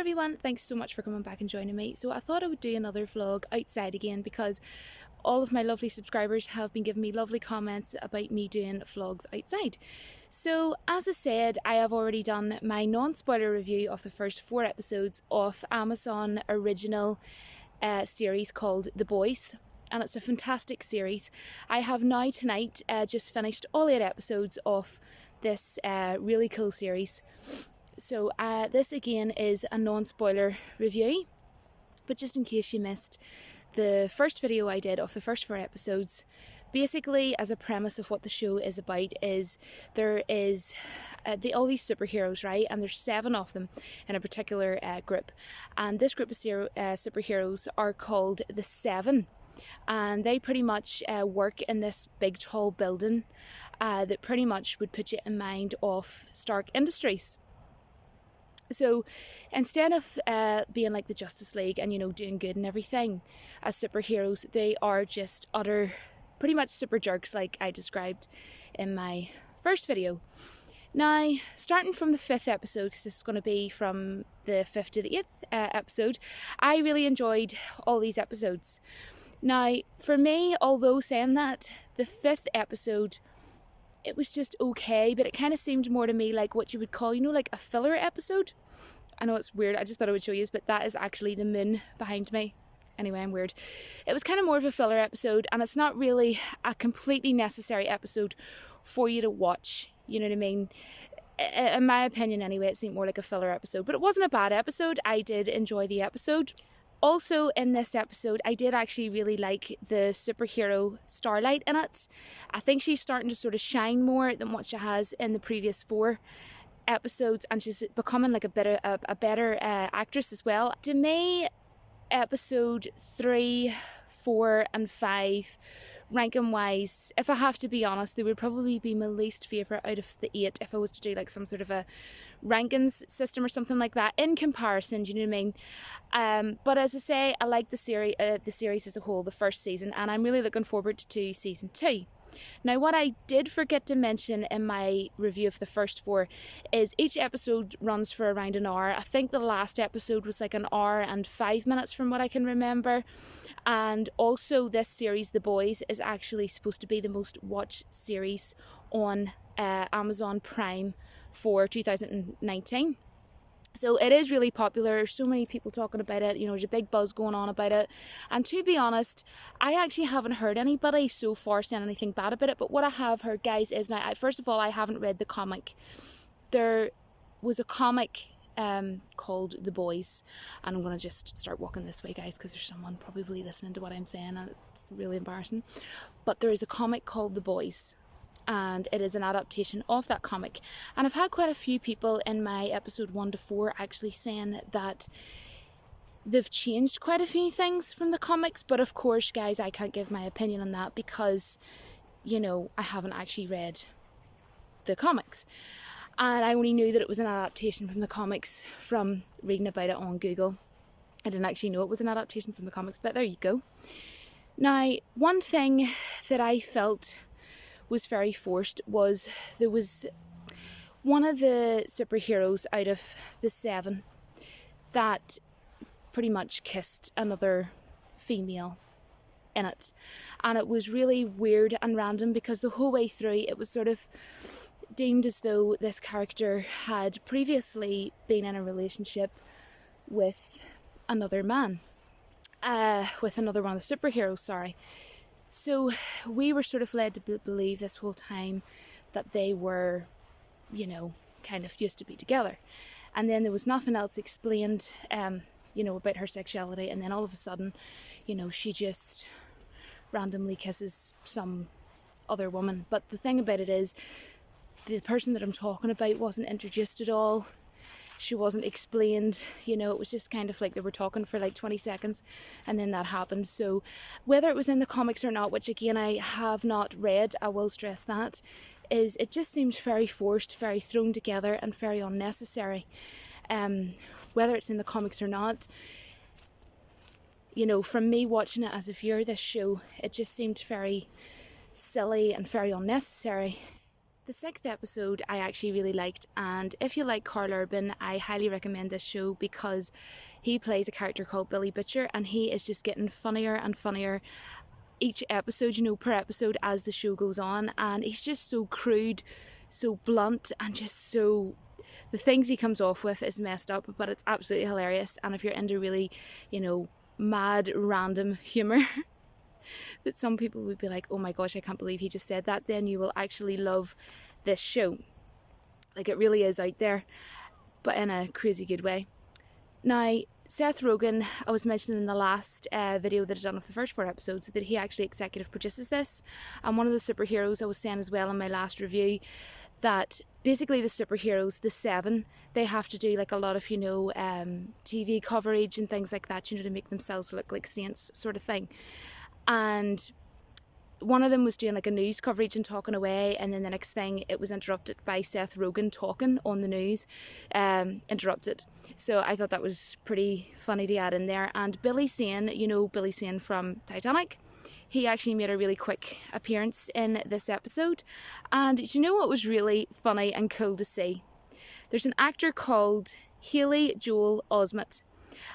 everyone, thanks so much for coming back and joining me. So I thought I would do another vlog outside again because all of my lovely subscribers have been giving me lovely comments about me doing vlogs outside. So as I said, I have already done my non-spoiler review of the first 4 episodes of Amazon original series called The Boys. And it's a fantastic series. I have now tonight just finished all 8 episodes of this really cool series. So this again is a non-spoiler review, but just in case you missed the first video I did of the first 4 episodes, basically as a premise of what the show is about is there is all these superheroes, right? And there's 7 of them in a particular group, and this group of superheroes are called the 7. And they pretty much work in this big tall building that pretty much would put you in mind of Stark Industries. So instead of being like the Justice League and, you know, doing good and everything as superheroes, they are just utter, pretty much super jerks like I described in my first video. Now, starting from the 5th episode, because this is going to be from the 5th to the 8th episode, I really enjoyed all these episodes. Now, for me, although saying that, the 5th episode, it was just okay, but it kind of seemed more to me like what you would call, you know, like a filler episode. I know it's weird, I just thought I would show you, but that is actually the moon behind me. Anyway, I'm weird. It was kind of more of a filler episode, and it's not really a completely necessary episode for you to watch, you know what I mean? In my opinion anyway, it seemed more like a filler episode, but it wasn't a bad episode. I did enjoy the episode. Also in this episode, I did actually really like the superhero Starlight in it. I think she's starting to sort of shine more than what she has in the previous 4 episodes, and she's becoming like a better actress as well. To me, episode 3, 4 and 5, ranking wise, if I have to be honest, they would probably be my least favourite out of the 8 if I was to do like some sort of a rankings system or something like that in comparison, do you know what I mean? But as I say, I like the series as a whole, the first season, and I'm really looking forward to season 2. Now, what I did forget to mention in my review of the first 4 is each episode runs for around an hour. I think the last episode was like an hour and 5 minutes from what I can remember. And also this series, The Boys, is actually supposed to be the most watched series on Amazon Prime for 2019. So it is really popular. There's so many people talking about it, you know, there's a big buzz going on about it. And to be honest, I actually haven't heard anybody so far saying anything bad about it. But what I have heard, guys, is now, first of all, I haven't read the comic. There was a comic called The Boys, and I'm going to just start walking this way, guys, because there's someone probably listening to what I'm saying and it's really embarrassing. But there is a comic called The Boys, and it is an adaptation of that comic. And I've had quite a few people in my episode 1 to 4 actually saying that they've changed quite a few things from the comics, but of course, guys, I can't give my opinion on that because, you know, I haven't actually read the comics. And I only knew that it was an adaptation from the comics from reading about it on Google. I didn't actually know it was an adaptation from the comics, but there you go. Now, one thing that I felt was very forced was there was one of the superheroes out of the 7 that pretty much kissed another female in it, and it was really weird and random because the whole way through it was sort of deemed as though this character had previously been in a relationship with another man, with another one of the superheroes, sorry. So we were sort of led to believe this whole time that they were, you know, kind of used to be together. And then there was nothing else explained, you know, about her sexuality. And then all of a sudden, you know, she just randomly kisses some other woman. But the thing about it is, the person that I'm talking about wasn't introduced at all. She wasn't explained, you know, it was just kind of like they were talking for like 20 seconds and then that happened. So whether it was in the comics or not, which again I have not read, I will stress that, is it just seems very forced, very thrown together and very unnecessary. Whether it's in the comics or not, you know, from me watching it as a viewer, this show, it just seemed very silly and very unnecessary. The sixth episode I actually really liked, and if you like Carl Urban, I highly recommend this show because he plays a character called Billy Butcher, and he is just getting funnier and funnier each episode, per episode as the show goes on, and he's just so crude, so blunt, and just so... the things he comes off with is messed up, but it's absolutely hilarious. And if you're into really, mad, random humour, that some people would be like, oh my gosh, I can't believe he just said that, then you will actually love this show. Like, it really is out there, but in a crazy good way. Now, Seth Rogen, I was mentioning in the last video that I've done of the first 4 episodes, that he actually executive produces this. And one of the superheroes, I was saying as well in my last review, that basically the superheroes, the 7, they have to do like a lot of, TV coverage and things like that, to make themselves look like saints sort of thing. And one of them was doing like a news coverage and talking away, and then the next thing it was interrupted by Seth Rogen talking on the news, interrupted. So I thought that was pretty funny to add in there. And Billy Zane, Billy Zane from Titanic, he actually made a really quick appearance in this episode. And do you know what was really funny and cool to see? There's an actor called Haley Joel Osment,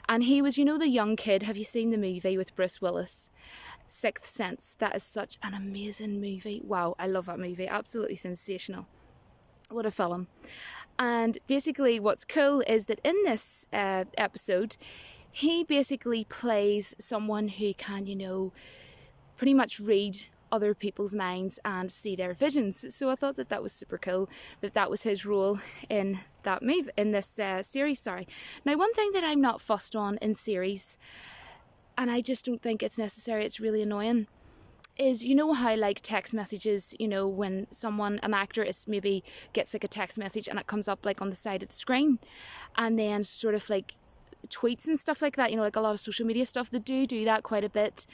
and he was, the young kid. Have you seen the movie with Bruce Willis? Sixth Sense. That is such an amazing movie. Wow, I love that movie. Absolutely sensational. What a film. And basically what's cool is that in this episode, he basically plays someone who can, pretty much read other people's minds and see their visions. So I thought that was super cool, that was his role in that movie, in this series. Now, one thing that I'm not fussed on in series, and I just don't think it's necessary, it's really annoying, is how like text messages, when an actor is maybe gets like a text message and it comes up like on the side of the screen, and then sort of like tweets and stuff like that, like a lot of social media stuff, they do that quite a bit.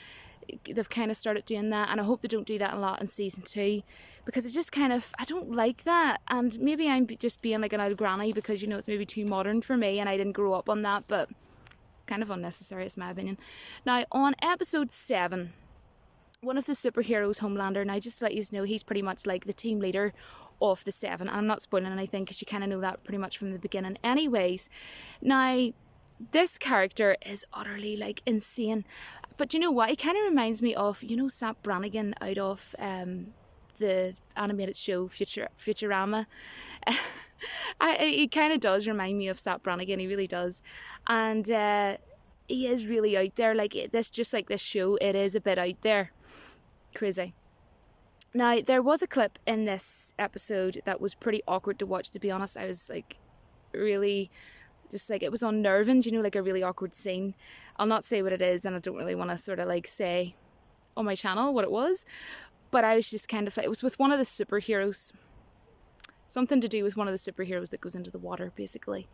They've kind of started doing that, and I hope they don't do that a lot in season 2, because it's just kind of, I don't like that. And maybe I'm just being like an old granny because it's maybe too modern for me and I didn't grow up on that, but kind of unnecessary, it's my opinion. Now, on episode 7, one of the superheroes, Homelander, now just to let you know, he's pretty much like the team leader of the 7, and I'm not spoiling anything because you kind of know that pretty much from the beginning anyways. Now, this character is utterly like insane, but you know what, he kind of reminds me of Sap Brannigan out of the animated show Futurama. He kind of does remind me of Sap Brannigan, he really does. And he is really out there, like this, just like this show, it is a bit out there. Crazy. Now, there was a clip in this episode that was pretty awkward to watch, to be honest. I was like really just like, it was unnerving, like a really awkward scene. I'll not say what it is, and I don't really want to sort of like say on my channel what it was, but I was just kind of like, it was with one of the superheroes, something to do with one of the superheroes that goes into the water basically,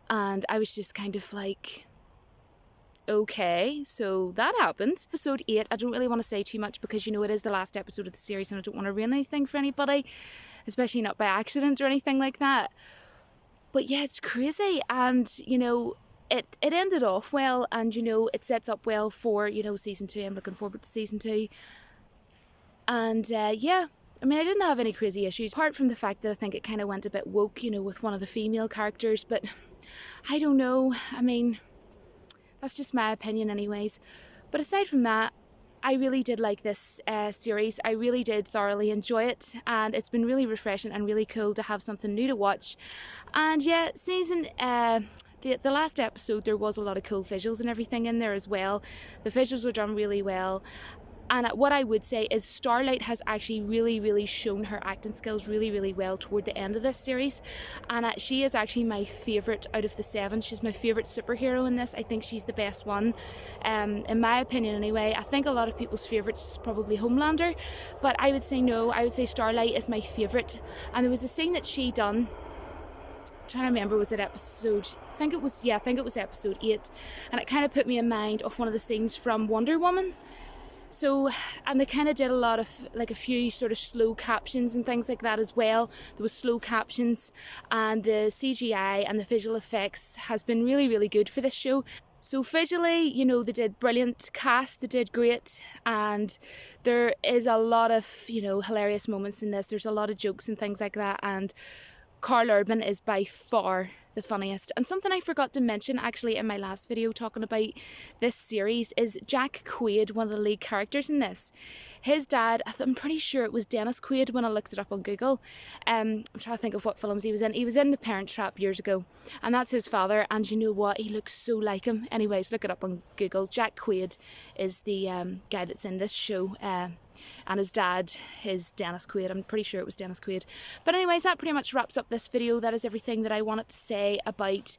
and I was just kind of like, okay, so that happened. Episode 8, I don't really want to say too much because it is the last episode of the series and I don't want to ruin anything for anybody, especially not by accident or anything like that. But yeah, it's crazy, and it ended off well, and it sets up well for season 2. I'm looking forward to season 2, and yeah, I mean, I didn't have any crazy issues apart from the fact that I think it kind of went a bit woke, with one of the female characters, but I don't know, I mean, that's just my opinion anyways. But aside from that, I really did like this series. I really did thoroughly enjoy it, and it's been really refreshing and really cool to have something new to watch. And yeah, the last episode, there was a lot of cool visuals and everything in there as well. The visuals were done really well. And what I would say is Starlight has actually really, really shown her acting skills really, really well toward the end of this series. And she is actually my favourite out of the 7. She's my favourite superhero in this. I think she's the best one, in my opinion anyway. I think a lot of people's favourites is probably Homelander, but I would say no. I would say Starlight is my favourite. And there was a scene that she done, I'm trying to remember, was it episode... I think it was episode 8. And it kind of put me in mind of one of the scenes from Wonder Woman. So, and they kind of did a lot of, like a few sort of slow captions and things like that as well. There was slow captions, and the CGI and the visual effects has been really, really good for this show. So visually, you know, they did brilliant, cast, they did great, and there is a lot of, you know, hilarious moments in this. There's a lot of jokes and things like that, and Carl Urban is by far the funniest. And something I forgot to mention actually in my last video talking about this series is Jack Quaid, one of the lead characters in this. His dad, I'm pretty sure it was Dennis Quaid when I looked it up on Google. I'm trying to think of what films he was in. He was in The Parent Trap years ago, and that's his father. And you know what? He looks so like him. Anyways, look it up on Google. Jack Quaid is the guy that's in this show. And his dad is Dennis Quaid. I'm pretty sure it was Dennis Quaid. But anyways, that pretty much wraps up this video. That is everything that I wanted to say about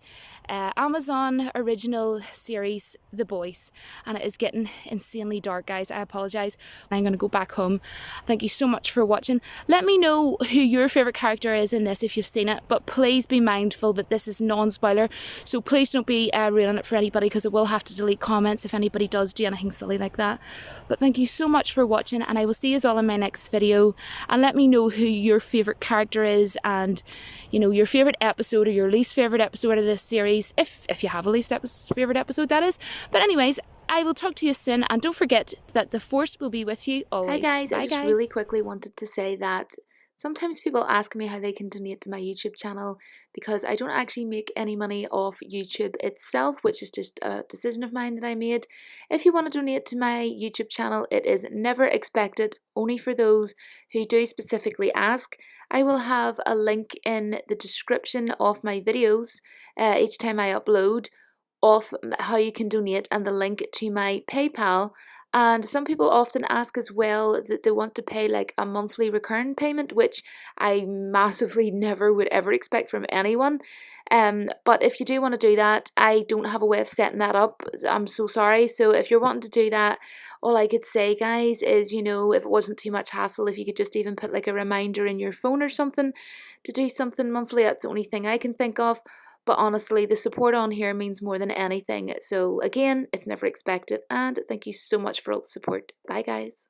Amazon original series The Boys. And it is getting insanely dark, guys. I apologise. I'm going to go back home. Thank you so much for watching. Let me know who your favourite character is in this if you've seen it. But please be mindful that this is non-spoiler. So please don't be ruining it for anybody, because I will have to delete comments if anybody does do anything silly like that. But thank you so much for watching, and I will see you all in my next video. And let me know who your favourite character is, and you know, your favourite episode or your least favourite episode of this series, if you have a least favourite episode, that is. But anyways, I will talk to you soon, and don't forget that the force will be with you always. Hi guys, Bye, I just really quickly wanted to say that sometimes people ask me how they can donate to my YouTube channel, because I don't actually make any money off YouTube itself, which is just a decision of mine that I made. If you want to donate to my YouTube channel, it is never expected, only for those who do specifically ask. I will have a link in the description of my videos each time I upload of how you can donate, and the link to my PayPal. And some people often ask as well that they want to pay like a monthly recurring payment, which I massively never would ever expect from anyone. But if you do want to do that, I don't have a way of setting that up. I'm so sorry. So if you're wanting to do that, all I could say, guys, is, you know, if it wasn't too much hassle, if you could just even put like a reminder in your phone or something to do something monthly. That's the only thing I can think of. But honestly, the support on here means more than anything. So again, it's never expected. And thank you so much for all the support. Bye, guys.